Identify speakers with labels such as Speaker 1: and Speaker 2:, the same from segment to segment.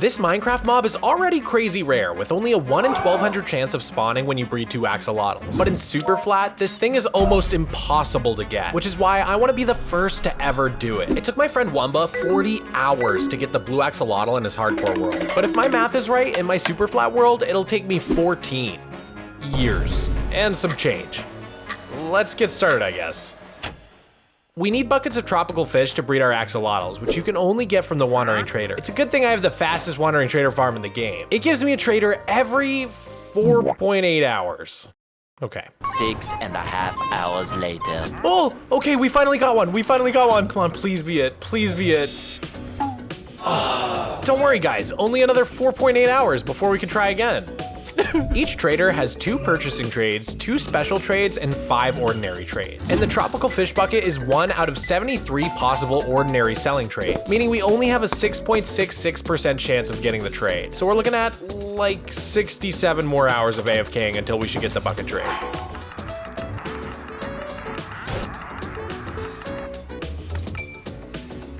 Speaker 1: This Minecraft mob is already crazy rare, with only a 1 in 1200 chance of spawning when you breed 2 axolotls. But in SUPERFLAT, this thing is almost impossible to get, which is why I want to be the first to ever do it. It took my friend Wumba 40 hours to get the blue axolotl in his hardcore world. But if my math is right, in my SUPERFLAT world, it'll take me 14 years and some change. Let's get started, I guess. We need buckets of tropical fish to breed our axolotls, which you can only get from the Wandering Trader. It's a good thing I have the fastest Wandering Trader farm in the game. It gives me a trader every 4.8 hours. Okay.
Speaker 2: 6.5 hours later.
Speaker 1: Oh, okay, we finally got one. Come on, please be it. Please be it. Oh, don't worry, guys. Only another 4.8 hours before we can try again. Each trader has 2 purchasing trades, 2 special trades, and 5 ordinary trades. And the tropical fish bucket is 1 out of 73 possible ordinary selling trades, meaning we only have a 6.66% chance of getting the trade. So we're looking at like 67 more hours of AFKing until we should get the bucket trade.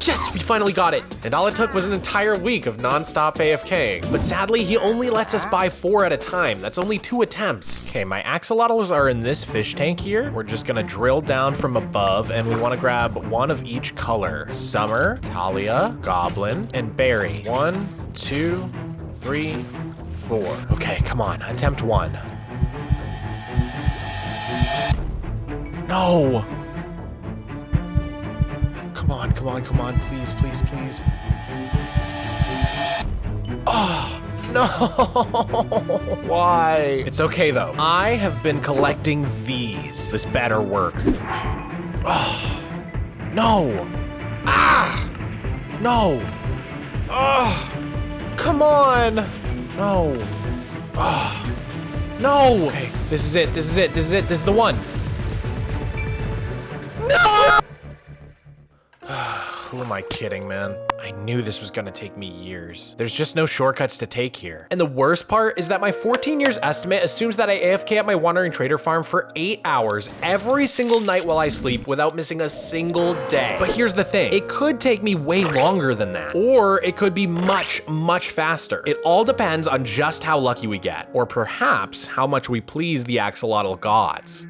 Speaker 1: Yes, we finally got it! And all it took was an entire week of non-stop AFKing. But sadly, he only lets us buy 4 at a time. That's only 2 attempts. Okay, my axolotls are in this fish tank here. We're just gonna drill down from above, and we wanna grab 1 of each color. Summer, Talia, Goblin, and Berry. 1, 2, 3, 4. Okay, come on, attempt 1. No! Come on, please. Oh, no, why? It's okay though. I have been collecting these. This better work. Oh, no. Ah, no. Oh, come on. No. Oh, no. Okay, this is it. This is the one. No! Who am I kidding, man? I knew this was gonna take me years. There's just no shortcuts to take here. And the worst part is that my 14 years estimate assumes that I AFK at my Wandering Trader farm for 8 hours every single night while I sleep without missing a single day. But here's the thing, it could take me way longer than that, or it could be much faster. It all depends on just how lucky we get, or perhaps how much we please the axolotl gods.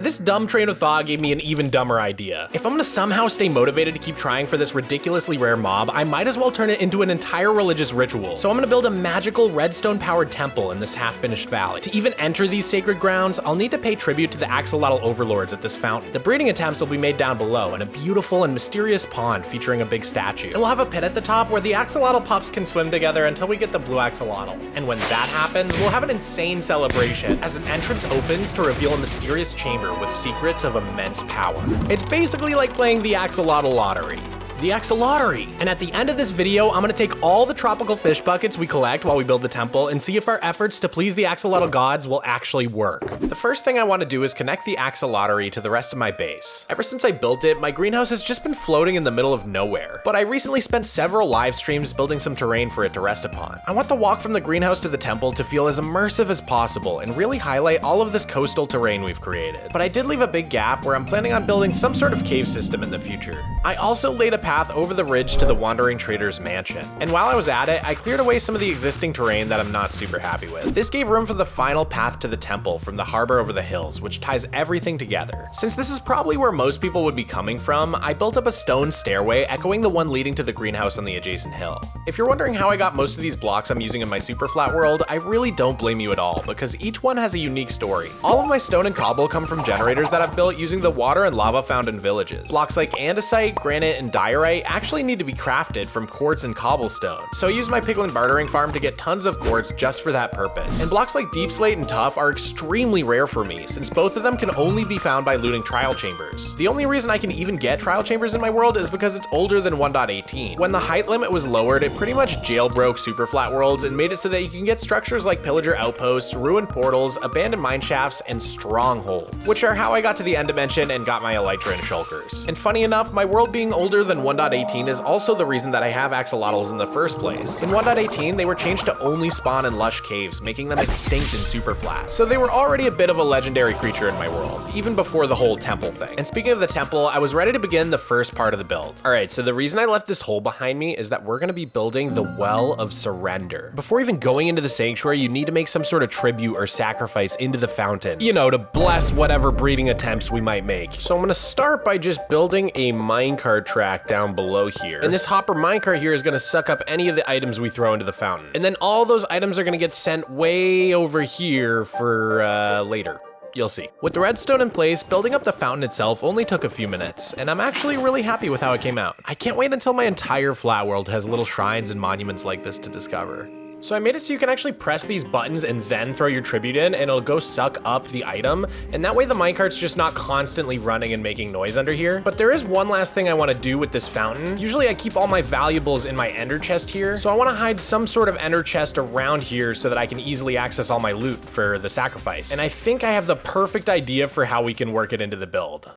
Speaker 1: This dumb train of thought gave me an even dumber idea. If I'm gonna somehow stay motivated to keep trying for this ridiculously rare mob, I might as well turn it into an entire religious ritual. So I'm gonna build a magical redstone-powered temple in this half-finished valley. To even enter these sacred grounds, I'll need to pay tribute to the axolotl overlords at this fountain. The breeding attempts will be made down below in a beautiful and mysterious pond featuring a big statue. And we'll have a pit at the top where the axolotl pups can swim together until we get the blue axolotl. And when that happens, we'll have an insane celebration as an entrance opens to reveal a mysterious chamber with secrets of immense power. It's basically like playing the axolotl lottery. The axolotl. And at the end of this video, I'm gonna take all the tropical fish buckets we collect while we build the temple and see if our efforts to please the axolotl gods will actually work. The first thing I wanna do is connect the axolotl to the rest of my base. Ever since I built it, my greenhouse has just been floating in the middle of nowhere. But I recently spent several live streams building some terrain for it to rest upon. I want the walk from the greenhouse to the temple to feel as immersive as possible and really highlight all of this coastal terrain we've created. But I did leave a big gap where I'm planning on building some sort of cave system in the future. I also laid a path over the ridge to the Wandering Trader's mansion. And while I was at it, I cleared away some of the existing terrain that I'm not super happy with. This gave room for the final path to the temple from the harbor over the hills, which ties everything together. Since this is probably where most people would be coming from, I built up a stone stairway echoing the one leading to the greenhouse on the adjacent hill. If you're wondering how I got most of these blocks I'm using in my SUPERFLAT world, I really don't blame you at all, because each one has a unique story. All of my stone and cobble come from generators that I've built using the water and lava found in villages. Blocks like andesite, granite, and diorite actually need to be crafted from quartz and cobblestone. So I use my piglin bartering farm to get tons of quartz just for that purpose. And blocks like deep slate and tuff are extremely rare for me, since both of them can only be found by looting trial chambers. The only reason I can even get trial chambers in my world is because it's older than 1.18. When the height limit was lowered, it pretty much jailbroke SUPERFLAT worlds and made it so that you can get structures like pillager outposts, ruined portals, abandoned mine shafts, and strongholds, which are how I got to the end dimension and got my Elytra and shulkers. And funny enough, my world being older than 1.18 is also the reason that I have axolotls in the first place. In 1.18, they were changed to only spawn in lush caves, making them extinct in SUPERFLAT. So they were already a bit of a legendary creature in my world, even before the whole temple thing. And speaking of the temple, I was ready to begin the first part of the build. All right, so the reason I left this hole behind me is that we're gonna be building the Well of Surrender. Before even going into the sanctuary, you need to make some sort of tribute or sacrifice into the fountain, you know, to bless whatever breeding attempts we might make. So I'm gonna start by just building a minecart track down below here. And this hopper minecart here is gonna suck up any of the items we throw into the fountain. And then all those items are gonna get sent way over here for later. You'll see. With the redstone in place, building up the fountain itself only took a few minutes, and I'm actually really happy with how it came out. I can't wait until my entire Flatworld has little shrines and monuments like this to discover. So I made it so you can actually press these buttons and then throw your tribute in, and it'll go suck up the item, and that way the minecart's just not constantly running and making noise under here. But there is one last thing I want to do with this fountain. Usually I keep all my valuables in my ender chest here, so I want to hide some sort of ender chest around here so that I can easily access all my loot for the sacrifice. And I think I have the perfect idea for how we can work it into the build.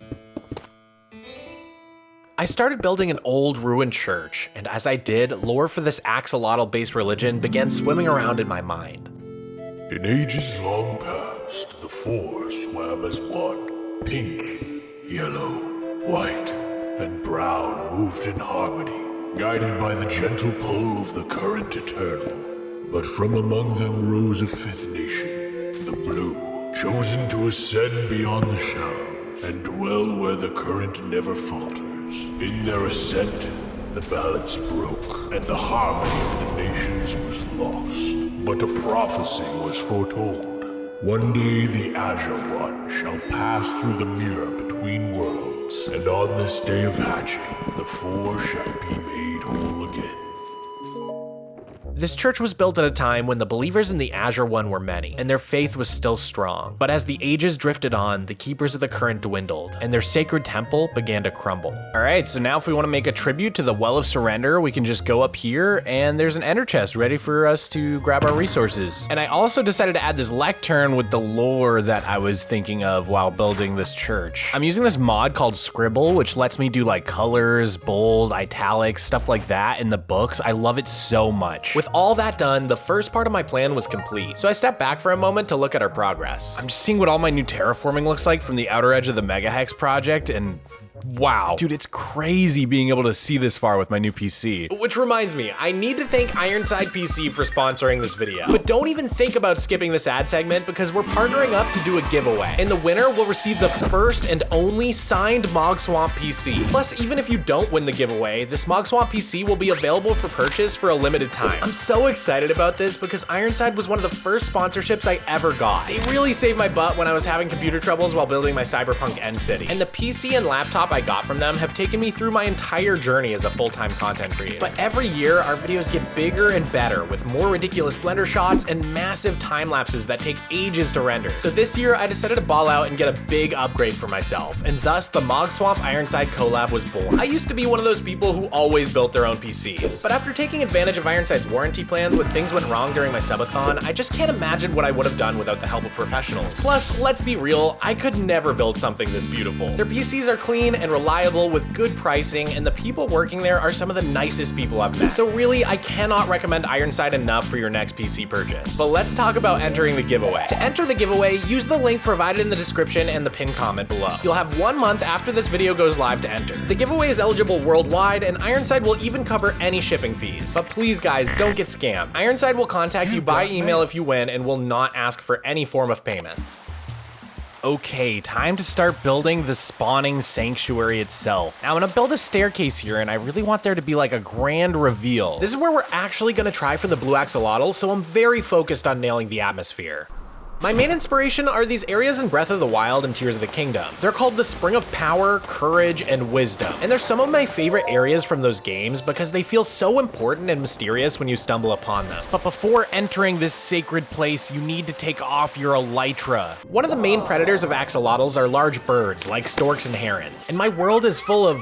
Speaker 1: I started building an old ruined church, and as I did, lore for this axolotl-based religion began swimming around in my mind.
Speaker 3: In ages long past, the four swam as one. Pink, yellow, white, and brown moved in harmony, guided by the gentle pull of the current eternal. But from among them rose a fifth nation, the blue, chosen to ascend beyond the shallows and dwell where the current never falters. In their ascent, the balance broke, and the harmony of the nations was lost. But a prophecy was foretold. One day the Azure One shall pass through the mirror between worlds, and on this day of hatching, the four shall be made whole again.
Speaker 1: This church was built at a time when the believers in the Azure One were many, and their faith was still strong. But as the ages drifted on, the keepers of the current dwindled, and their sacred temple began to crumble. All right, so now if we want to make a tribute to the Well of Surrender, we can just go up here, and there's an ender chest ready for us to grab our resources. And I also decided to add this lectern with the lore that I was thinking of while building this church. I'm using this mod called Scribble, which lets me do like colors, bold, italics, stuff like that in the books. I love it so much. With all that done, the first part of my plan was complete. So I stepped back for a moment to look at our progress. I'm just seeing what all my new terraforming looks like from the outer edge of the Megahex project, and wow. Dude, it's crazy being able to see this far with my new PC. Which reminds me, I need to thank Ironside PC for sponsoring this video. But don't even think about skipping this ad segment because we're partnering up to do a giveaway. And the winner will receive the first and only signed Mogswamp PC. Plus, even if you don't win the giveaway, this Mogswamp PC will be available for purchase for a limited time. I'm so excited about this because Ironside was one of the first sponsorships I ever got. They really saved my butt when I was having computer troubles while building my Cyberpunk End City. And the PC and laptop I got from them have taken me through my entire journey as a full-time content creator. But every year, our videos get bigger and better with more ridiculous Blender shots and massive time lapses that take ages to render. So this year, I decided to ball out and get a big upgrade for myself, and thus the Mogswamp Ironside collab was born. I used to be one of those people who always built their own PCs, but after taking advantage of Ironside's warranty plans when things went wrong during my subathon, I just can't imagine what I would have done without the help of professionals. Plus, let's be real, I could never build something this beautiful. Their PCs are clean and reliable with good pricing, and the people working there are some of the nicest people I've met. So really, I cannot recommend Ironside enough for your next PC purchase. But let's talk about entering the giveaway. To enter the giveaway, use the link provided in the description and the pinned comment below. You'll have 1 month after this video goes live to enter. The giveaway is eligible worldwide, and Ironside will even cover any shipping fees. But please guys, don't get scammed. Ironside will contact you by email if you win and will not ask for any form of payment. Okay, time to start building the spawning sanctuary itself. Now I'm gonna build a staircase here, and I really want there to be like a grand reveal. This is where we're actually gonna try for the blue axolotl, so I'm very focused on nailing the atmosphere. My main inspiration are these areas in Breath of the Wild and Tears of the Kingdom. They're called the Spring of Power, Courage, and Wisdom. And they're some of my favorite areas from those games because they feel so important and mysterious when you stumble upon them. But before entering this sacred place, you need to take off your Elytra. One of the main predators of axolotls are large birds like storks and herons. And my world is full of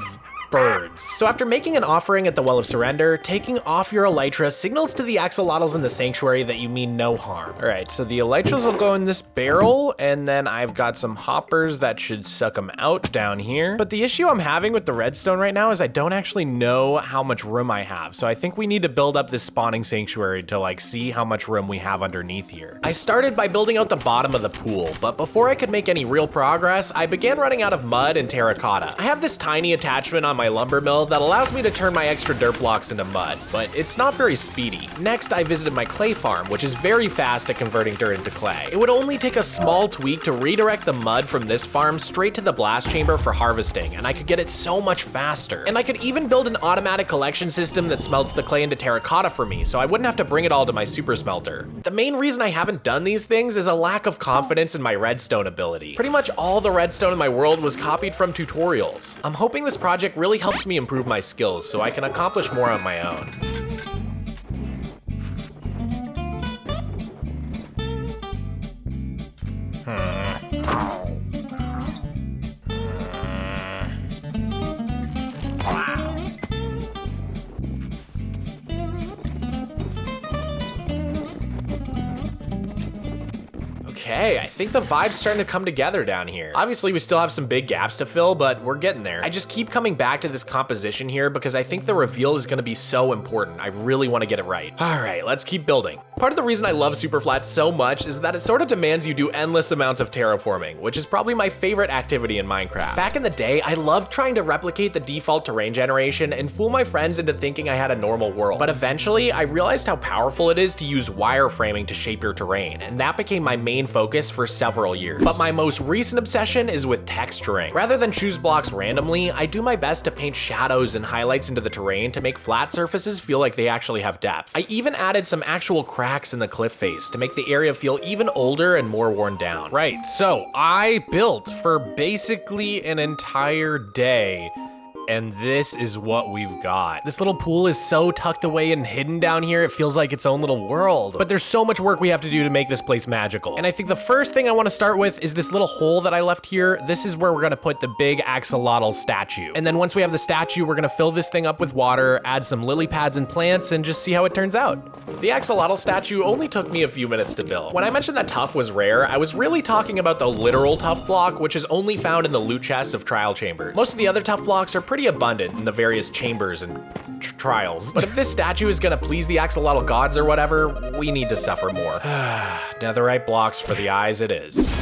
Speaker 1: birds. So after making an offering at the Well of Surrender, taking off your Elytra signals to the axolotls in the sanctuary that you mean no harm. All right, so the Elytras will go in this barrel, and then I've got some hoppers that should suck them out down here. But the issue I'm having with the redstone right now is I don't actually know how much room I have. So I think we need to build up this spawning sanctuary to like see how much room we have underneath here. I started by building out the bottom of the pool, but before I could make any real progress, I began running out of mud and terracotta. I have this tiny attachment on my lumber mill that allows me to turn my extra dirt blocks into mud, but it's not very speedy. Next, I visited my clay farm, which is very fast at converting dirt into clay. It would only take a small tweak to redirect the mud from this farm straight to the blast chamber for harvesting, and I could get it so much faster. And I could even build an automatic collection system that smelts the clay into terracotta for me, so I wouldn't have to bring it all to my super smelter. The main reason I haven't done these things is a lack of confidence in my redstone ability. Pretty much all the redstone in my world was copied from tutorials. I'm hoping this project really helps me improve my skills so I can accomplish more on my own. Okay, I think the vibe's starting to come together down here. Obviously, we still have some big gaps to fill, but we're getting there. I just keep coming back to this composition here because I think the reveal is gonna be so important. I really wanna get it right. All right, let's keep building. Part of the reason I love SUPERFLAT so much is that it sort of demands you do endless amounts of terraforming, which is probably my favorite activity in Minecraft. Back in the day, I loved trying to replicate the default terrain generation and fool my friends into thinking I had a normal world. But eventually, I realized how powerful it is to use wireframing to shape your terrain, and that became my main focus for several years. But my most recent obsession is with texturing. Rather than choose blocks randomly, I do my best to paint shadows and highlights into the terrain to make flat surfaces feel like they actually have depth. I even added some actual cracks in the cliff face to make the area feel even older and more worn down. Right, so I built for basically an entire day, and this is what we've got. This little pool is so tucked away and hidden down here, it feels like its own little world. But there's so much work we have to do to make this place magical. And I think the first thing I want to start with is this little hole that I left here. This is where we're gonna put the big axolotl statue. And then once we have the statue, we're gonna fill this thing up with water, add some lily pads and plants, and just see how it turns out. The axolotl statue only took me a few minutes to build. When I mentioned that tuff was rare, I was really talking about the literal tuff block, which is only found in the loot chests of trial chambers. Most of the other tuff blocks are pretty abundant in the various chambers and trials. But if this statue is gonna please the axolotl gods or whatever, we need to suffer more. Netherite blocks for the eyes it is.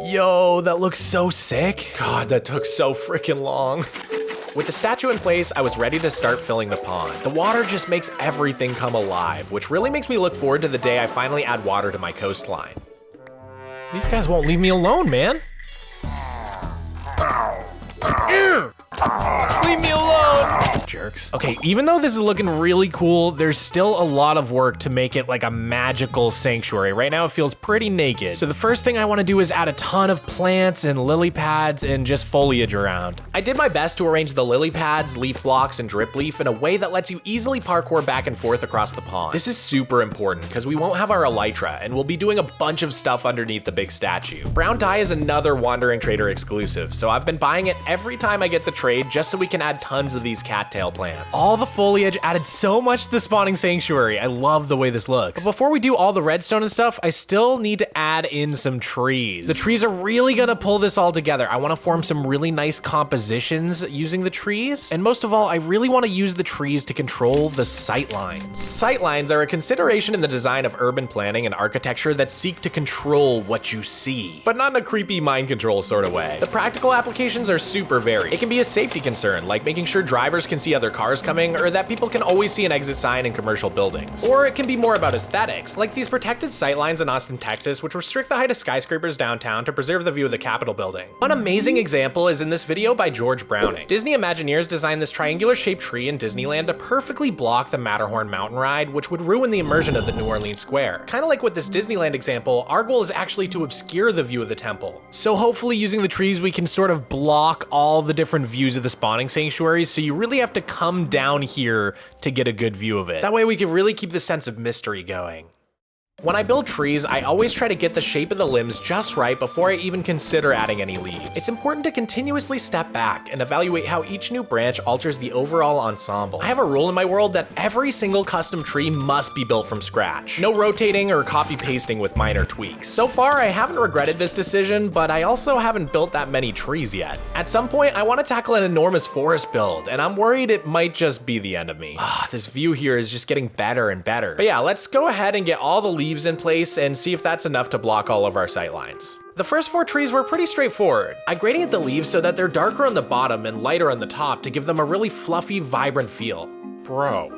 Speaker 1: Yo, that looks so sick. God, that took so freaking long. With the statue in place, I was ready to start filling the pond. The water just makes everything come alive, which really makes me look forward to the day I finally add water to my coastline. These guys won't leave me alone, man. Leave me alone! Jerks. Okay, even though this is looking really cool, there's still a lot of work to make it like a magical sanctuary. Right now it feels pretty naked. So the first thing I want to do is add a ton of plants and lily pads and just foliage around. I did my best to arrange the lily pads, leaf blocks, and drip leaf in a way that lets you easily parkour back and forth across the pond. This is super important because we won't have our elytra and we'll be doing a bunch of stuff underneath the big statue. Brown dye is another Wandering Trader exclusive, so I've been buying it every time I get the trade just so we can add tons of these cattail plants. All the foliage added so much to the spawning sanctuary. I love the way this looks. But before we do all the redstone and stuff, I still need to add in some trees. The trees are really gonna pull this all together. I wanna form some really nice compositions using the trees. And most of all, I really wanna use the trees to control the sightlines. Sightlines are a consideration in the design of urban planning and architecture that seek to control what you see, but not in a creepy mind control sort of way. The practical applications are super varied. It can be a safety concern, like making sure drivers can see see other cars coming, or that people can always see an exit sign in commercial buildings. Or it can be more about aesthetics, like these protected sightlines in Austin, Texas, which restrict the height of skyscrapers downtown to preserve the view of the Capitol building. One amazing example is in this video by George Browning. Disney Imagineers designed this triangular-shaped tree in Disneyland to perfectly block the Matterhorn mountain ride, which would ruin the immersion of the New Orleans Square. Kind of like with this Disneyland example, our goal is actually to obscure the view of the temple. So hopefully using the trees, we can sort of block all the different views of the spawning sanctuaries, so you really have to come down here to get a good view of it. That way we can really keep the sense of mystery going. When I build trees, I always try to get the shape of the limbs just right before I even consider adding any leaves. It's important to continuously step back and evaluate how each new branch alters the overall ensemble. I have a rule in my world that every single custom tree must be built from scratch. No rotating or copy pasting with minor tweaks. So far, I haven't regretted this decision, but I also haven't built that many trees yet. At some point, I want to tackle an enormous forest build, and I'm worried it might just be the end of me. This view here is just getting better and better. But yeah, let's go ahead and get all the leaves in place and see if that's enough to block all of our sightlines. The first 4 trees were pretty straightforward. I gradient the leaves so that they're darker on the bottom and lighter on the top to give them a really fluffy, vibrant feel. Bro.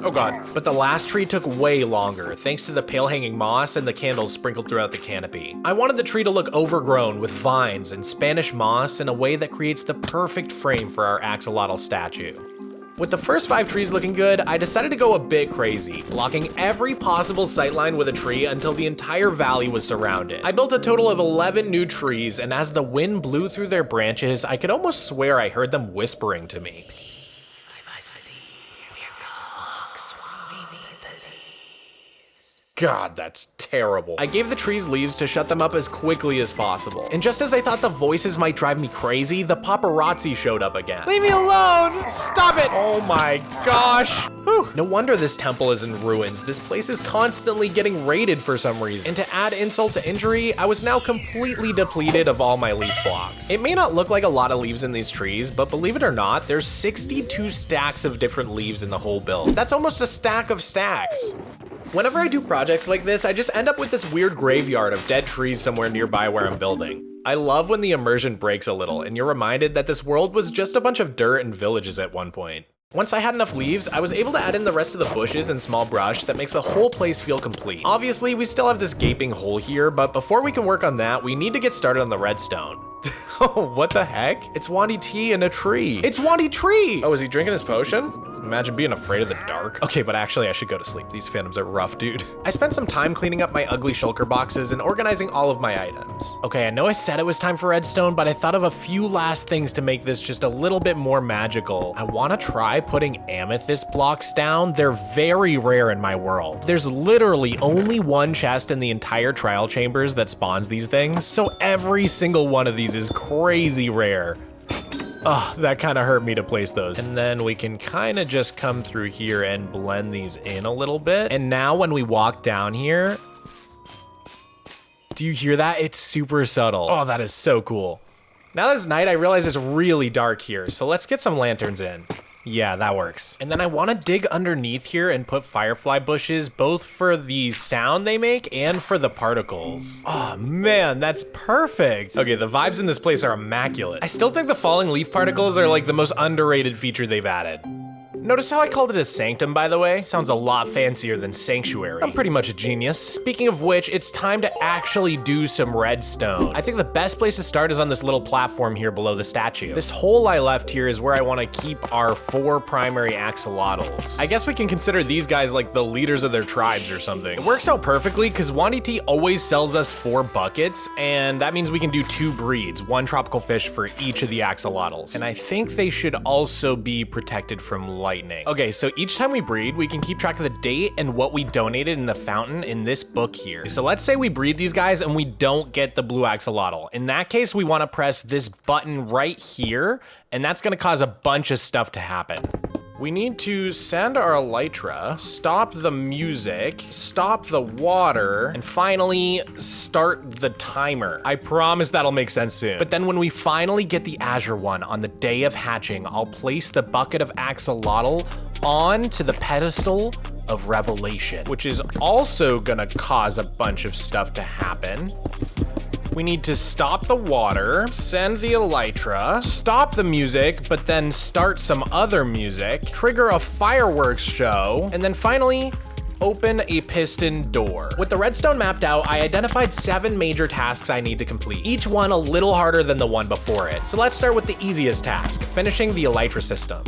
Speaker 1: Oh god. But the last tree took way longer, thanks to the pale hanging moss and the candles sprinkled throughout the canopy. I wanted the tree to look overgrown with vines and Spanish moss in a way that creates the perfect frame for our axolotl statue. With the first 5 trees looking good, I decided to go a bit crazy, blocking every possible sightline with a tree until the entire valley was surrounded. I built a total of 11 new trees, and as the wind blew through their branches, I could almost swear I heard them whispering to me. God, that's terrible. I gave the trees leaves to shut them up as quickly as possible. And just as I thought the voices might drive me crazy, the paparazzi showed up again. Leave me alone! Stop it! Oh my gosh. Whew. No wonder this temple is in ruins. This place is constantly getting raided for some reason. And to add insult to injury, I was now completely depleted of all my leaf blocks. It may not look like a lot of leaves in these trees, but believe it or not, there's 62 stacks of different leaves in the whole build. That's almost a stack of stacks. Whenever I do projects like this, I just end up with this weird graveyard of dead trees somewhere nearby where I'm building. I love when the immersion breaks a little and you're reminded that this world was just a bunch of dirt and villages at one point. Once I had enough leaves, I was able to add in the rest of the bushes and small brush that makes the whole place feel complete. Obviously, we still have this gaping hole here, but before we can work on that, we need to get started on the redstone. Oh, what the heck? It's Wandy T in a tree. It's Wandy Tree! Oh, is he drinking his potion? Imagine being afraid of the dark. Okay, but actually I should go to sleep. These phantoms are rough, dude. I spent some time cleaning up my ugly shulker boxes and organizing all of my items. Okay, I know I said it was time for redstone, but I thought of a few last things to make this just a little bit more magical. I wanna try putting amethyst blocks down. They're very rare in my world. There's literally only one chest in the entire trial chambers that spawns these things, so every single one of these is crazy rare. Oh, that kind of hurt me to place those. And then we can kind of just come through here and blend these in a little bit. And now when we walk down here, do you hear that? It's super subtle. Oh, that is so cool. Now that it's night, I realize it's really dark here. So let's get some lanterns in. Yeah, that works. And then I want to dig underneath here and put firefly bushes, both for the sound they make and for the particles. Oh man, that's perfect. Okay, the vibes in this place are immaculate. I still think the falling leaf particles are like the most underrated feature they've added. Notice how I called it a sanctum, by the way? Sounds a lot fancier than sanctuary. I'm pretty much a genius. Speaking of which, it's time to actually do some redstone. I think the best place to start is on this little platform here below the statue. This hole I left here is where I want to keep our 4 primary axolotls. I guess we can consider these guys like the leaders of their tribes or something. It works out perfectly because Wandy T always sells us 4 buckets, and that means we can do 2 breeds, 1 tropical fish for each of the axolotls. And I think they should also be protected from lightning. Okay, so each time we breed, we can keep track of the date and what we donated in the fountain in this book here. So let's say we breed these guys and we don't get the blue axolotl. In that case, we want to press this button right here, and that's going to cause a bunch of stuff to happen. We need to send our Elytra, stop the music, stop the water, and finally start the timer. I promise that'll make sense soon. But then when we finally get the azure one on the day of hatching, I'll place the bucket of axolotl onto the pedestal of revelation, which is also gonna cause a bunch of stuff to happen. We need to stop the water, send the elytra, stop the music, but then start some other music, trigger a fireworks show, and then finally, open a piston door. With the redstone mapped out, I identified 7 major tasks I need to complete, each one a little harder than the one before it. So let's start with the easiest task, finishing the elytra system.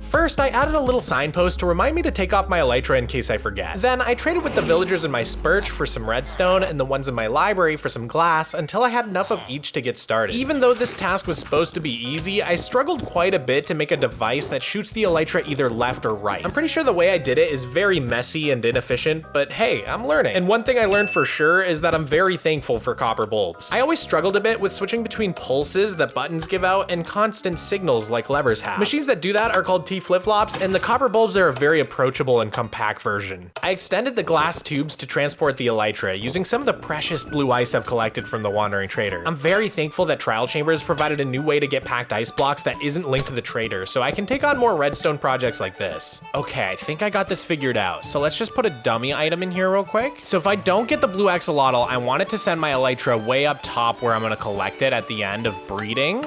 Speaker 1: First, I added a little signpost to remind me to take off my elytra in case I forget. Then I traded with the villagers in my spurge for some redstone and the ones in my library for some glass until I had enough of each to get started. Even though this task was supposed to be easy, I struggled quite a bit to make a device that shoots the elytra either left or right. I'm pretty sure the way I did it is very messy and inefficient, but hey, I'm learning. And one thing I learned for sure is that I'm very thankful for copper bulbs. I always struggled a bit with switching between pulses that buttons give out and constant signals like levers have. Machines that do that are called flip-flops, and the copper bulbs are a very approachable and compact version. I extended the glass tubes to transport the elytra using some of the precious blue ice I've collected from the Wandering Trader. I'm very thankful that Trial Chambers provided a new way to get packed ice blocks that isn't linked to the trader, so I can take on more redstone projects like this. Okay, I think I got this figured out, so let's just put a dummy item in here real quick. So if I don't get the blue axolotl, I want it to send my elytra way up top where I'm gonna collect it at the end of breeding.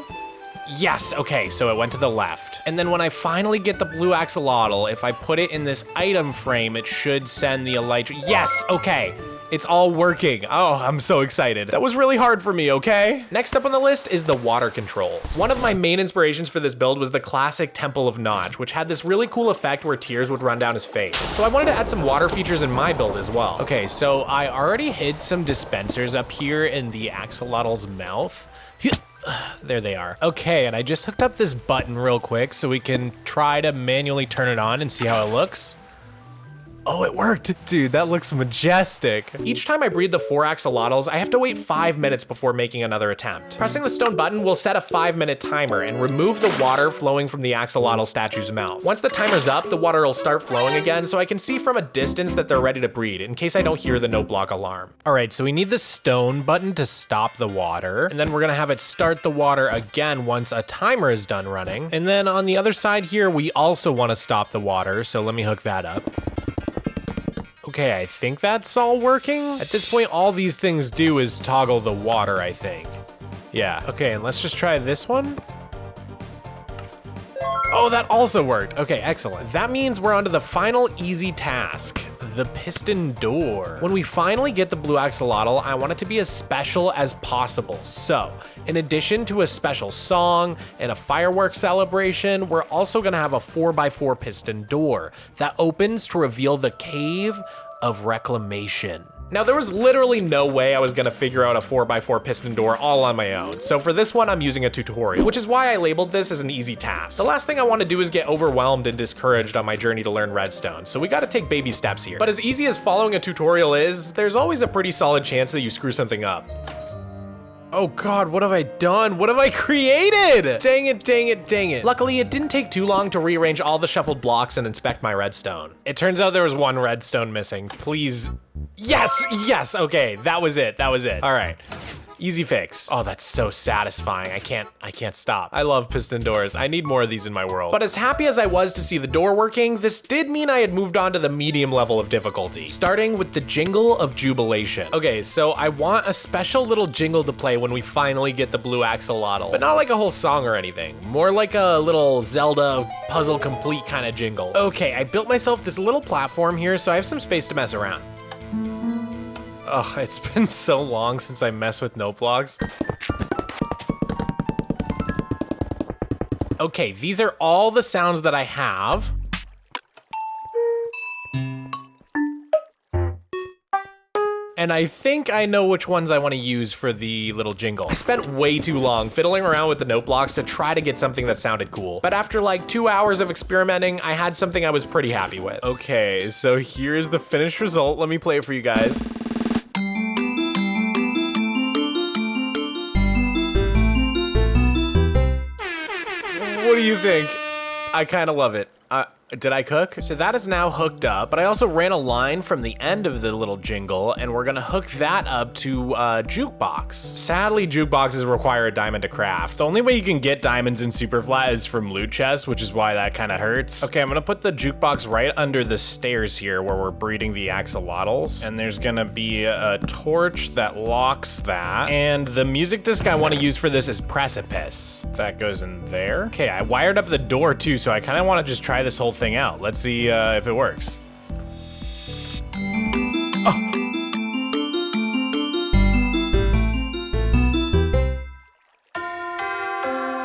Speaker 1: Yes, okay, so it went to the left. And then when I finally get the blue axolotl, if I put it in this item frame, it should send the elytra. Yes, okay. It's all working. Oh, I'm so excited. That was really hard for me, okay? Next up on the list is the water controls. One of my main inspirations for this build was the classic Temple of Notch, which had this really cool effect where tears would run down his face. So I wanted to add some water features in my build as well. Okay, so I already hid some dispensers up here in the axolotl's mouth. There they are. Okay, and I just hooked up this button real quick so we can try to manually turn it on and see how it looks. Oh, it worked. Dude, that looks majestic. Each time I breed the 4 axolotls, I have to wait 5 minutes before making another attempt. Pressing the stone button will set a 5-minute timer and remove the water flowing from the axolotl statue's mouth. Once the timer's up, the water will start flowing again so I can see from a distance that they're ready to breed in case I don't hear the no block alarm. All right, so we need the stone button to stop the water, and then we're gonna have it start the water again once a timer is done running. And then on the other side here, we also wanna stop the water, so let me hook that up. Okay, I think that's all working. At this point, all these things do is toggle the water, I think. Yeah, okay, and let's just try this one. Oh, that also worked. Okay, excellent. That means we're on to the final easy task, the piston door. When we finally get the blue axolotl, I want it to be as special as possible. So, in addition to a special song and a fireworks celebration, we're also gonna have a 4x4 piston door that opens to reveal the Cave of Reclamation. Now, there was literally no way I was gonna figure out a 4x4 piston door all on my own, so for this one I'm using a tutorial, which is why I labeled this as an easy task. The last thing I want to do is get overwhelmed and discouraged on my journey to learn redstone, so we gotta take baby steps here. But as easy as following a tutorial is, there's always a pretty solid chance that you screw something up. Oh God, what have I done? What have I created? Dang it, dang it, dang it. Luckily, it didn't take too long to rearrange all the shuffled blocks and inspect my redstone. It turns out there was 1 redstone missing. Please. Yes, yes, okay, that was it, that was it. All right. Easy fix. Oh, that's so satisfying. I can't stop. I love piston doors. I need more of these in my world. But as happy as I was to see the door working, this did mean I had moved on to the medium level of difficulty, starting with the Jingle of Jubilation. Okay, so I want a special little jingle to play when we finally get the blue axolotl, but not like a whole song or anything. More like a little Zelda puzzle complete kind of jingle. Okay, I built myself this little platform here, so I have some space to mess around. Ugh, it's been so long since I messed with note blocks. Okay, these are all the sounds that I have. And I think I know which ones I want to use for the little jingle. I spent way too long fiddling around with the note blocks to try to get something that sounded cool. But after like 2 hours of experimenting, I had something I was pretty happy with. Okay, so here's the finished result. Let me play it for you guys. What do you think? I kind of love it. Did I cook? So that is now hooked up, but I also ran a line from the end of the little jingle, and we're gonna hook that up to jukebox. Sadly, jukeboxes require a diamond to craft. The only way you can get diamonds in SUPERFLAT is from loot chests, which is why that kind of hurts. Okay, I'm gonna put the jukebox right under the stairs here where we're breeding the axolotls, and there's gonna be a torch that locks that, and the music disc I want to use for this is Precipice. That goes in there. Okay, I wired up the door too, so I kind of want to just try this whole thing out. Let's see if it works. Oh.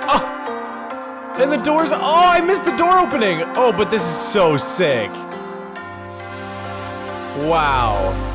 Speaker 1: Oh. And the door's, oh, I missed the door opening. Oh, but this is so sick. Wow.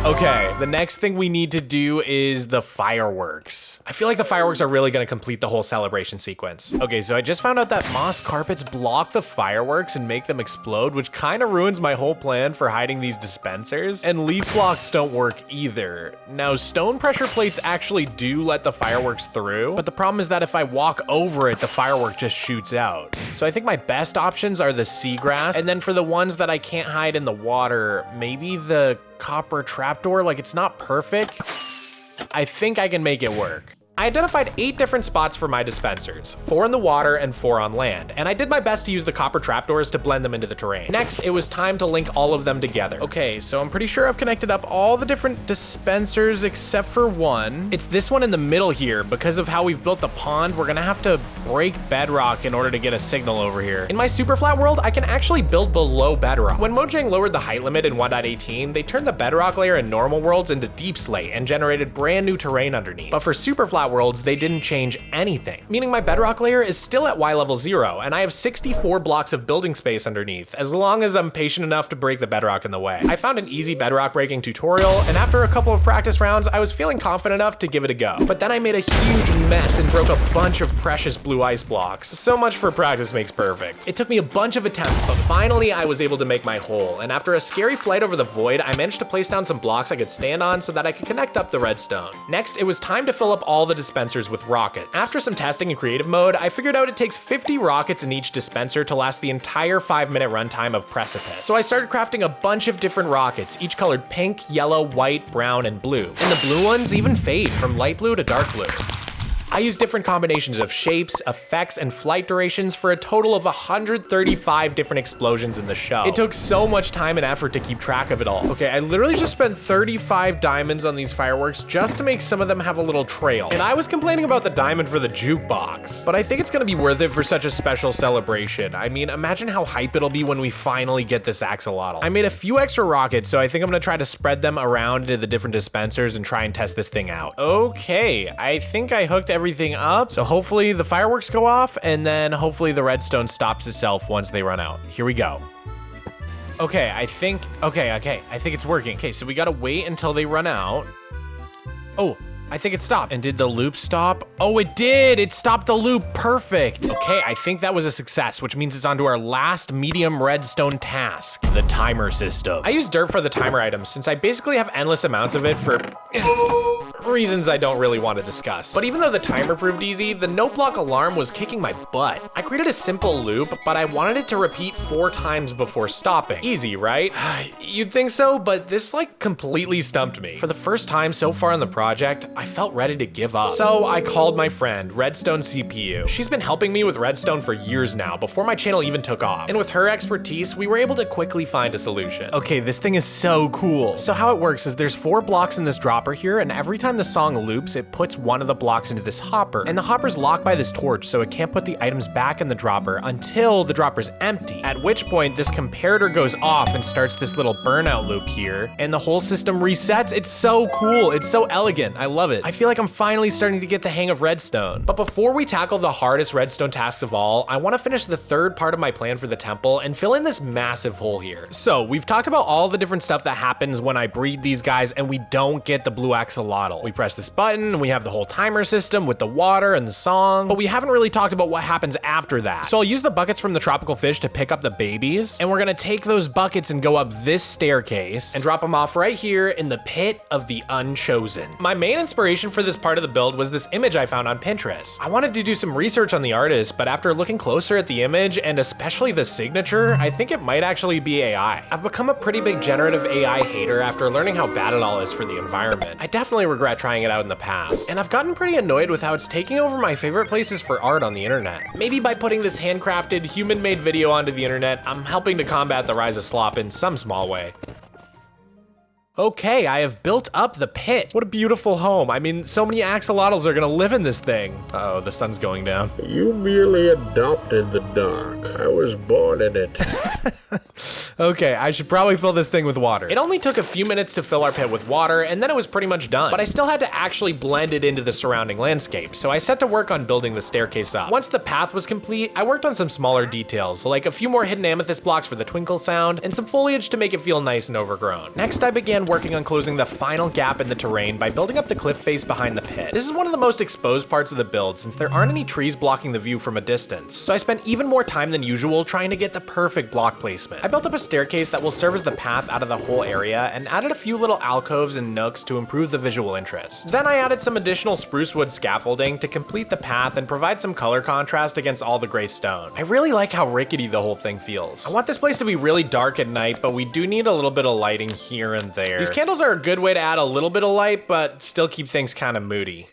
Speaker 1: Okay, the next thing we need to do is the fireworks. I feel like the fireworks are really gonna complete the whole celebration sequence. Okay, so I just found out that moss carpets block the fireworks and make them explode, which kind of ruins my whole plan for hiding these dispensers. And leaf blocks don't work either. Now, stone pressure plates actually do let the fireworks through, but the problem is that if I walk over it, the firework just shoots out. So I think my best options are the seagrass, and then for the ones that I can't hide in the water, maybe the copper trapdoor. Like, it's not perfect. I think I can make it work. I identified 8 different spots for my dispensers, 4 in the water and 4 on land, and I did my best to use the copper trapdoors to blend them into the terrain. Next, it was time to link all of them together. Okay, so I'm pretty sure I've connected up all the different dispensers except for one. It's this one in the middle here. Because of how we've built the pond, we're gonna have to break bedrock in order to get a signal over here. In my SUPERFLAT world, I can actually build below bedrock. When Mojang lowered the height limit in 1.18, they turned the bedrock layer in normal worlds into deep slate and generated brand new terrain underneath. But for SUPERFLAT worlds, they didn't change anything, meaning my bedrock layer is still at Y level 0, and I have 64 blocks of building space underneath, as long as I'm patient enough to break the bedrock in the way. I found an easy bedrock breaking tutorial, and after a couple of practice rounds, I was feeling confident enough to give it a go. But then I made a huge mess and broke a bunch of precious blue ice blocks. So much for practice makes perfect. It took me a bunch of attempts, but finally I was able to make my hole, and after a scary flight over the void, I managed to place down some blocks I could stand on so that I could connect up the redstone. Next, it was time to fill up all the dispensers with rockets. After some testing in creative mode, I figured out it takes 50 rockets in each dispenser to last the entire 5-minute runtime of Precipice. So I started crafting a bunch of different rockets, each colored pink, yellow, white, brown, and blue. And the blue ones even fade from light blue to dark blue. I used different combinations of shapes, effects, and flight durations for a total of 135 different explosions in the show. It took so much time and effort to keep track of it all. Okay, I literally just spent 35 diamonds on these fireworks just to make some of them have a little trail. And I was complaining about the diamond for the jukebox, but I think it's gonna be worth it for such a special celebration. I mean, imagine how hype it'll be when we finally get this axolotl. I made a few extra rockets, so I think I'm gonna try to spread them around into the different dispensers and try and test this thing out. Okay, I think I hooked everything up. So hopefully the fireworks go off, and then hopefully the redstone stops itself once they run out. Here we go. Okay, I think it's working. Okay, so we gotta wait until they run out. Oh, I think it stopped. And did the loop stop? Oh, it did. It stopped the loop. Perfect. Okay, I think that was a success, which means it's on to our last medium redstone task, the timer system. I use dirt for the timer items since I basically have endless amounts of it for reasons I don't really want to discuss. But even though the timer proved easy, the no block alarm was kicking my butt. I created a simple loop, but I wanted it to repeat 4 times before stopping. Easy, right? You'd think so, but this like completely stumped me. For the first time so far in the project, I felt ready to give up. So I called my friend, Redstone CPU. She's been helping me with Redstone for years now, before my channel even took off. And with her expertise, we were able to quickly find a solution. Okay, this thing is so cool. So how it works is there's 4 blocks in this dropper here, and every time the song loops, it puts one of the blocks into this hopper. And the hopper's locked by this torch, so it can't put the items back in the dropper until the dropper's empty. At which point, this comparator goes off and starts this little burnout loop here, and the whole system resets. It's so cool. It's so elegant. I love it. I feel like I'm finally starting to get the hang of redstone. But before we tackle the hardest redstone tasks of all, I want to finish the third part of my plan for the temple and fill in this massive hole here. So we've talked about all the different stuff that happens when I breed these guys and we don't get the blue axolotl. battle. We press this button and we have the whole timer system with the water and the song, but we haven't really talked about what happens after that. So I'll use the buckets from the tropical fish to pick up the babies, and we're gonna take those buckets and go up this staircase and drop them off right here in the pit of the unchosen. My main inspiration for this part of the build was this image I found on Pinterest. I wanted to do some research on the artist, but after looking closer at the image and especially the signature, I think it might actually be AI. I've become a pretty big generative AI hater after learning how bad it all is for the environment. I definitely regret trying it out in the past, and I've gotten pretty annoyed with how it's taking over my favorite places for art on the internet. Maybe by putting this handcrafted, human-made video onto the internet, I'm helping to combat the rise of slop in some small way. Okay, I have built up the pit. What a beautiful home. I mean, so many axolotls are gonna live in this thing. Uh-oh, the sun's going down.
Speaker 4: You merely adopted the dark. I was born in it.
Speaker 1: Okay, I should probably fill this thing with water. It only took a few minutes to fill our pit with water, and then it was pretty much done. But I still had to actually blend it into the surrounding landscape, so I set to work on building the staircase up. Once the path was complete, I worked on some smaller details, like a few more hidden amethyst blocks for the twinkle sound, and some foliage to make it feel nice and overgrown. Next, I began working on closing the final gap in the terrain by building up the cliff face behind the pit. This is one of the most exposed parts of the build since there aren't any trees blocking the view from a distance, so I spent even more time than usual trying to get the perfect block placement. I built up a staircase that will serve as the path out of the whole area and added a few little alcoves and nooks to improve the visual interest. Then I added some additional spruce wood scaffolding to complete the path and provide some color contrast against all the gray stone. I really like how rickety the whole thing feels. I want this place to be really dark at night, but we do need a little bit of lighting here and there. These candles are a good way to add a little bit of light, but still keep things kind of moody.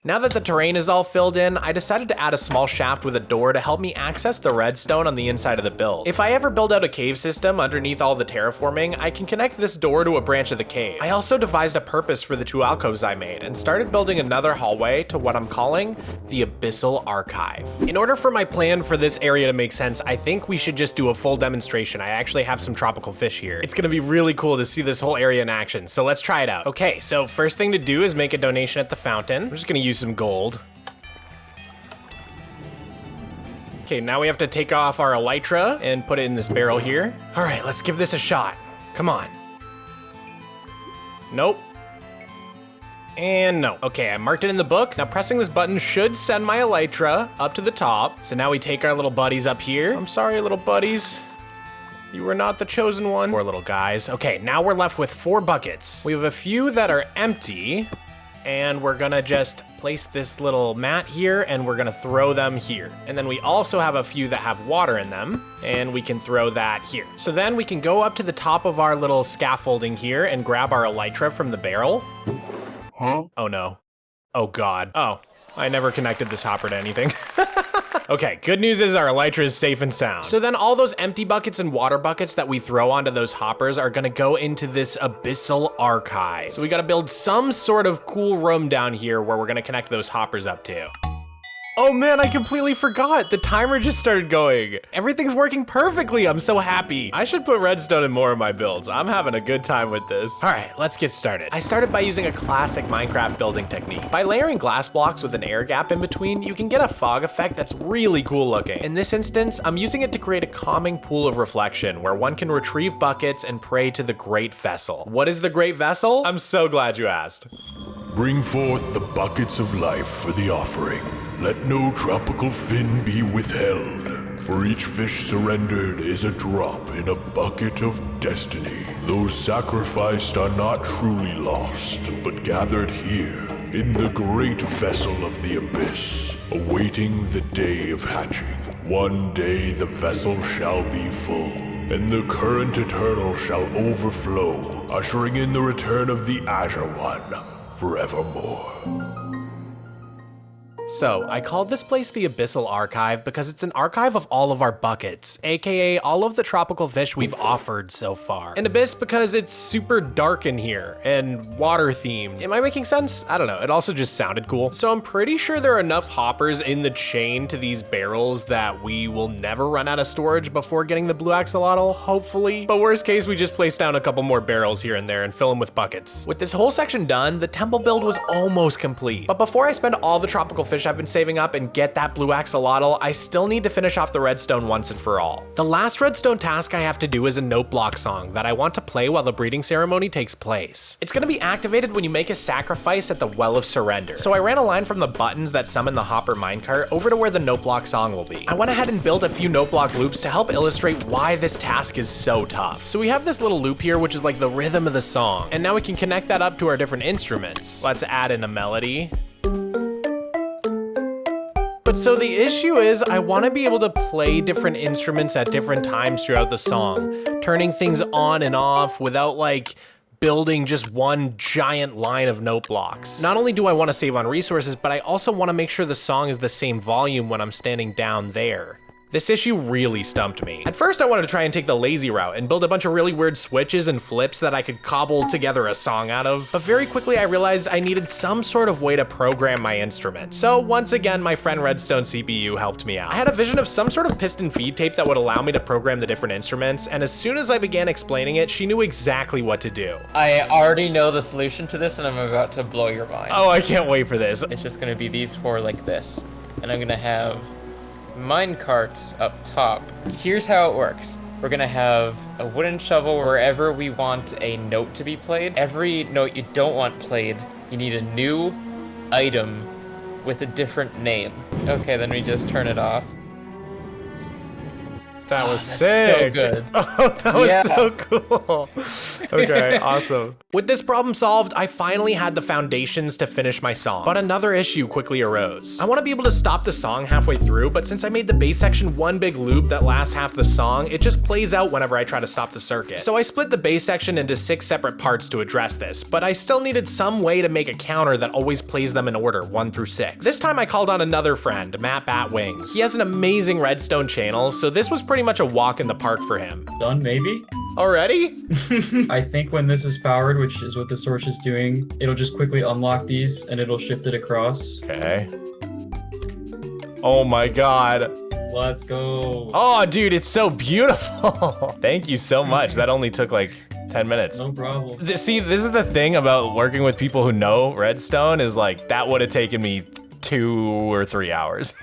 Speaker 1: Now that the terrain is all filled in, I decided to add a small shaft with a door to help me access the redstone on the inside of the build. If I ever build out a cave system underneath all the terraforming, I can connect this door to a branch of the cave. I also devised a purpose for the two alcoves I made and started building another hallway to what I'm calling the Abyssal Archive. In order for my plan for this area to make sense, I think we should just do a full demonstration. I actually have some tropical fish here. It's gonna be really cool to see this whole area in action, so let's try it out. Okay, so first thing to do is make a donation at the fountain. I'm just gonna use some gold. Okay, now we have to take off our Elytra and put it in this barrel here. All right, let's give this a shot. Come on. Nope. And no. Okay, I marked it in the book. Now pressing this button should send my Elytra up to the top. So now we take our little buddies up here. I'm sorry, little buddies. You were not the chosen one. Poor little guys. Okay, now we're left with 4 buckets. We have a few that are empty, and we're gonna just place this little mat here and we're gonna throw them here. And then we also have a few that have water in them and we can throw that here. So then we can go up to the top of our little scaffolding here and grab our Elytra from the barrel.
Speaker 3: Huh?
Speaker 1: Oh no. Oh God. Oh, I never connected this hopper to anything. Okay, good news is our Elytra is safe and sound. So then all those empty buckets and water buckets that we throw onto those hoppers are gonna go into this Abyssal Archive. So we gotta build some sort of cool room down here where we're gonna connect those hoppers up to. Oh man, I completely forgot. The timer just started going. Everything's working perfectly. I'm so happy. I should put redstone in more of my builds. I'm having a good time with this. All right, let's get started. I started by using a classic Minecraft building technique. By layering glass blocks with an air gap in between, you can get a fog effect that's really cool looking. In this instance, I'm using it to create a calming pool of reflection where one can retrieve buckets and pray to the Great Vessel. What is the Great Vessel? I'm so glad you asked.
Speaker 3: Bring forth the buckets of life for the offering. Let no tropical fin be withheld. For each fish surrendered is a drop in a bucket of destiny. Those sacrificed are not truly lost, but gathered here in the great vessel of the abyss, awaiting the day of hatching. One day the vessel shall be full, and the current eternal shall overflow, ushering in the return of the Azure One forevermore.
Speaker 1: So, I called this place the Abyssal Archive because it's an archive of all of our buckets, aka all of the tropical fish we've offered so far. An abyss because it's super dark in here and water themed. Am I making sense? I don't know, it also just sounded cool. So I'm pretty sure there are enough hoppers in the chain to these barrels that we will never run out of storage before getting the blue axolotl, hopefully. But worst case, we just place down a couple more barrels here and there and fill them with buckets. With this whole section done, the temple build was almost complete. But before I spend all the tropical fish goldfish I've been saving up and get that blue axolotl, I still need to finish off the redstone once and for all. The last redstone task I have to do is a note block song that I want to play while the breeding ceremony takes place. It's gonna be activated when you make a sacrifice at the Well of Surrender. So I ran a line from the buttons that summon the hopper minecart over to where the note block song will be. I went ahead and built a few note block loops to help illustrate why this task is so tough. So we have this little loop here, which is like the rhythm of the song. And now we can connect that up to our different instruments. Let's add in a melody. But so the issue is I want to be able to play different instruments at different times throughout the song, turning things on and off without like building just one giant line of note blocks. Not only do I want to save on resources, but I also want to make sure the song is the same volume when I'm standing down there. This issue really stumped me. At first I wanted to try and take the lazy route and build a bunch of really weird switches and flips that I could cobble together a song out of, but very quickly I realized I needed some sort of way to program my instruments. So once again, my friend Redstone CPU helped me out. I had a vision of some sort of piston feed tape that would allow me to program the different instruments, and as soon as I began explaining it, she knew exactly what to do.
Speaker 5: I already know the solution to this, and I'm about to blow your mind.
Speaker 1: Oh, I can't wait for this.
Speaker 5: It's just gonna be these four like this, and I'm gonna have mine carts up top. Here's how it works. We're gonna have a wooden shovel wherever we want a note to be played. Every note you don't want played, you need a new item with a different name. Okay, then we just turn it off.
Speaker 1: That was
Speaker 5: That's
Speaker 1: sick.
Speaker 5: so good.
Speaker 1: Oh, that was
Speaker 5: Yeah.
Speaker 1: so cool. Okay, awesome. With this problem solved, I finally had the foundations to finish my song. But another issue quickly arose. I want to be able to stop the song halfway through, but since I made the bass section one big loop that lasts half the song, it just plays out whenever I try to stop the circuit. So I split the bass section into 6 separate parts to address this, but I still needed some way to make a counter that always plays them in order, 1 through 6. This time I called on another friend, Matt Batwings. He has an amazing redstone channel, so this was pretty much a walk in the park for him.
Speaker 6: Done, maybe?
Speaker 1: Already?
Speaker 6: I think when this is powered, which is what this torch is doing, it'll just quickly unlock these and it'll shift it across.
Speaker 1: Okay. Oh my god.
Speaker 6: Let's go.
Speaker 1: Oh, dude, it's so beautiful. Thank you so much. That only took like 10 minutes.
Speaker 6: No problem.
Speaker 1: See, this is the thing about working with people who know Redstone is like, that would have taken me 2 or 3 hours.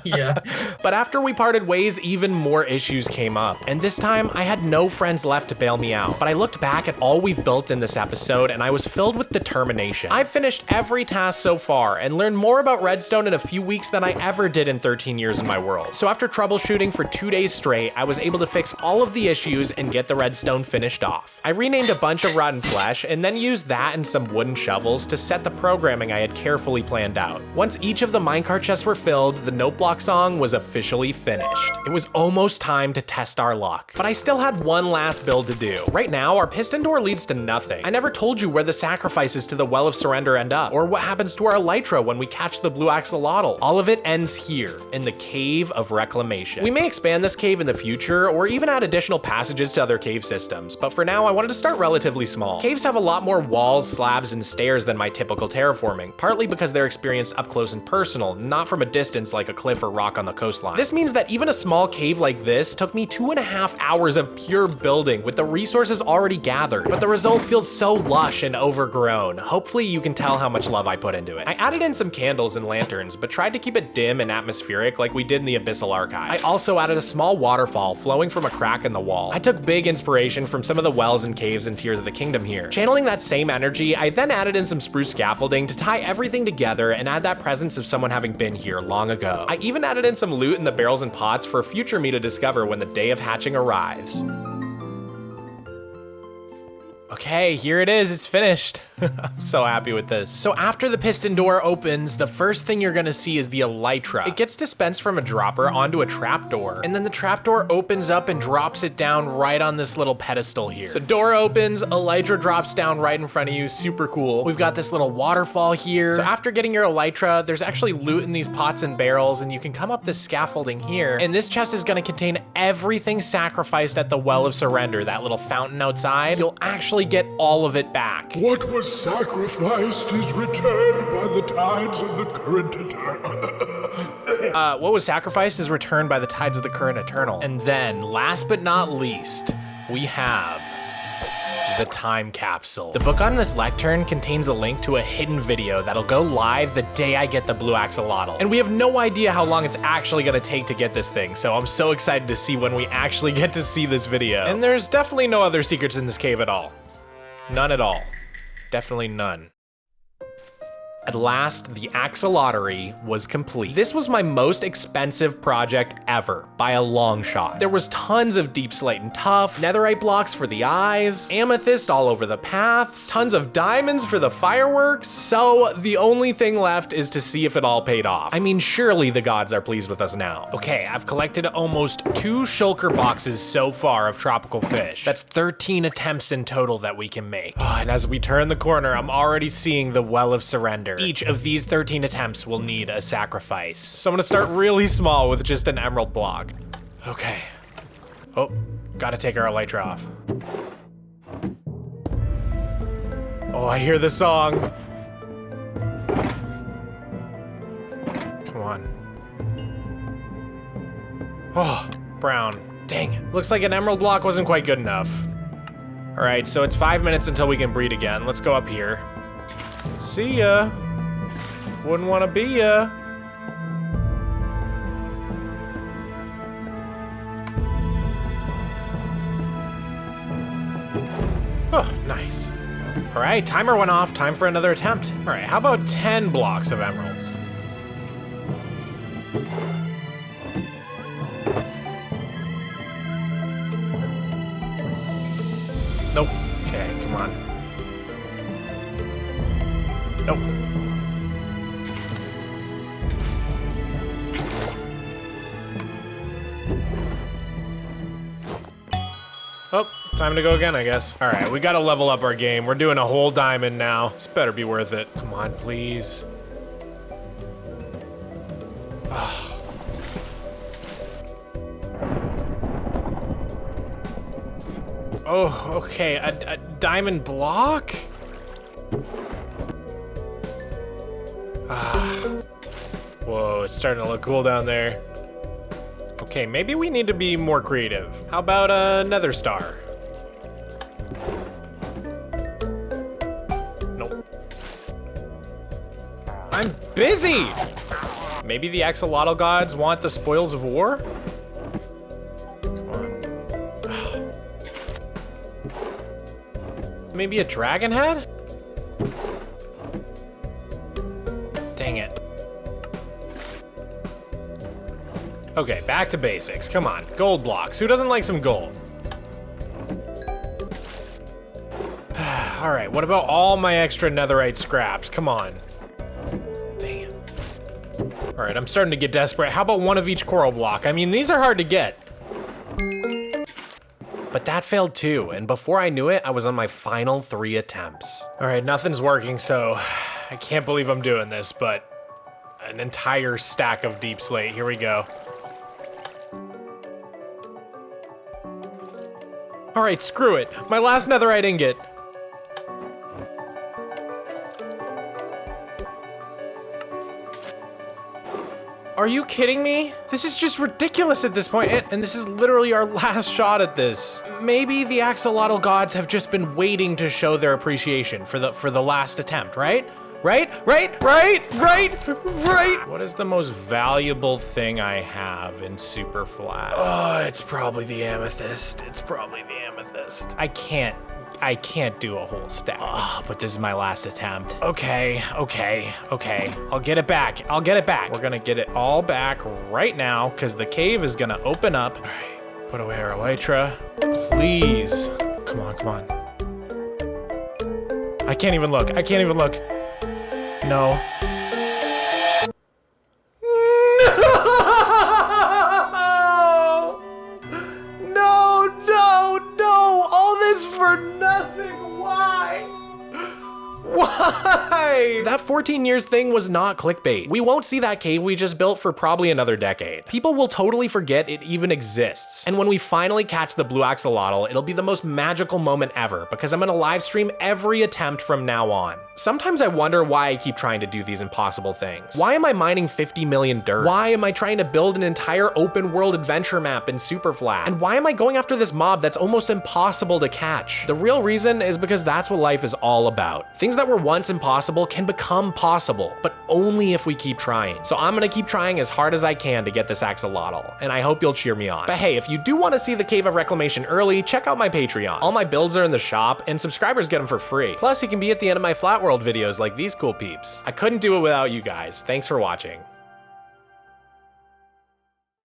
Speaker 6: Yeah.
Speaker 1: But after we parted ways, even more issues came up. And this time, I had no friends left to bail me out. But I looked back at all we've built in this episode, and I was filled with determination. I've finished every task so far, and learned more about Redstone in a few weeks than I ever did in 13 years in my world. So after troubleshooting for 2 days straight, I was able to fix all of the issues and get the redstone finished off. I renamed a bunch of rotten flesh, and then used that and some wooden shovels to set the programming I had carefully planned out. Once each of the minecart chests were filled, the note block song was officially finished. It was almost time to test our luck, but I still had one last build to do. Right now, our piston door leads to nothing. I never told you where the sacrifices to the Well of Surrender end up, or what happens to our Elytra when we catch the blue axolotl. All of it ends here, in the Cave of Reclamation. We may expand this cave in the future, or even add additional passages to other cave systems, but for now, I wanted to start relatively small. Caves have a lot more walls, slabs, and stairs than my typical terraforming, partly because they're experienced up close and personal, not from a distance like a cliff or rock on the coastline. This means that even a small cave like this took me 2.5 hours of pure building with the resources already gathered, but the result feels so lush and overgrown. Hopefully you can tell how much love I put into it. I added in some candles and lanterns, but tried to keep it dim and atmospheric like we did in the Abyssal archive. I also added a small waterfall flowing from a crack in the wall. I took big inspiration from some of the wells and caves in Tears of the Kingdom here. Channeling that same energy, I then added in some spruce scaffolding to tie everything together and add that presence of someone having been here long ago. I even added in some loot in the barrels and pots for future me to discover when the day of hatching arrives. Okay, here it is, it's finished. I'm so happy with this. So after the piston door opens, the first thing you're gonna see is the Elytra. It gets dispensed from a dropper onto a trapdoor, and then the trapdoor opens up and drops it down right on this little pedestal here. So door opens, Elytra drops down right in front of you, super cool. We've got this little waterfall here. So after getting your Elytra, there's actually loot in these pots and barrels, and you can come up this scaffolding here, and this chest is gonna contain everything sacrificed at the Well of Surrender, that little fountain outside. You'll actually get all of it back.
Speaker 3: What was sacrificed is returned by the tides of the current eternal.
Speaker 1: What was sacrificed is returned by the tides of the current eternal. And then, last but not least, we have The time capsule. The book on this lectern contains a link to a hidden video that'll go live the day I get the blue axolotl. And we have no idea how long it's actually gonna take to get this thing, so I'm so excited to see when we actually get to see this video. And there's definitely no other secrets in this cave at all. None at all. Definitely none. At last, the axolotl was complete. This was my most expensive project ever, by a long shot. There was tons of deep slate and tuff, netherite blocks for the eyes, amethyst all over the paths, tons of diamonds for the fireworks. So the only thing left is to see if it all paid off. I mean, surely the gods are pleased with us now. Okay, I've collected almost 2 shulker boxes so far of tropical fish. That's 13 attempts in total that we can make. Oh, and as we turn the corner, I'm already seeing the Well of Surrender. Each of these 13 attempts will need a sacrifice. So I'm gonna start really small with just an emerald block. Okay. Oh, gotta take our elytra off. Oh, I hear the song. Come on. Oh, brown. Dang it. Looks like an emerald block wasn't quite good enough. All right, so it's 5 minutes until we can breed again. Let's go up here. See ya. Wouldn't want to be ya. Oh, nice. All right, timer went off. Time for another attempt. All right, how about 10 blocks of emeralds? Nope. Okay, come on. Nope. Oh, time to go again, I guess. All right, we gotta level up our game. We're doing a whole diamond now. This better be worth it. Come on, please. Oh, okay, a diamond block? Whoa, it's starting to look cool down there. Okay, maybe we need to be more creative. How about a nether star? Nope. I'm busy! Maybe the axolotl gods want the spoils of war? Come on. Maybe a dragon head? Dang it. Okay, back to basics. Come on, gold blocks. Who doesn't like some gold? All right, what about all my extra netherite scraps? Come on. Dang it. All right, I'm starting to get desperate. How about one of each coral block? I mean, these are hard to get. But that failed too, and before I knew it, I was on my final 3 attempts. All right, nothing's working, so I can't believe I'm doing this, but an entire stack of deep slate. Here we go. All right, screw it. My last netherite ingot. Are you kidding me? This is just ridiculous at this point, and this is literally our last shot at this. Maybe the axolotl gods have just been waiting to show their appreciation for the last attempt, right? Right? What is the most valuable thing I have in SUPERFLAT? Oh, it's probably the amethyst. I can't do a whole stack. Oh, but this is my last attempt. Okay. I'll get it back. We're gonna get it all back right now because the cave is gonna open up. All right, put away our elytra. Please. Come on. I can't even look. No. No! All this for nothing. Why? That 14 years thing was not clickbait. We won't see that cave we just built for probably another decade. People will totally forget it even exists. And when we finally catch the blue axolotl, it'll be the most magical moment ever because I'm gonna live stream every attempt from now on. Sometimes I wonder why I keep trying to do these impossible things. Why am I mining 50 million dirt? Why am I trying to build an entire open world adventure map in SUPERFLAT? And why am I going after this mob that's almost impossible to catch? The real reason is because that's what life is all about. Things that were once impossible can become possible, but only if we keep trying. So I'm gonna keep trying as hard as I can to get this axolotl, and I hope you'll cheer me on. But hey, if you do want to see the Cave of Reclamation early, check out my Patreon. All my builds are in the shop, and subscribers get them for free. Plus, you can be at the end of my Flatworld videos like these cool peeps. I couldn't do it without you guys. Thanks for watching.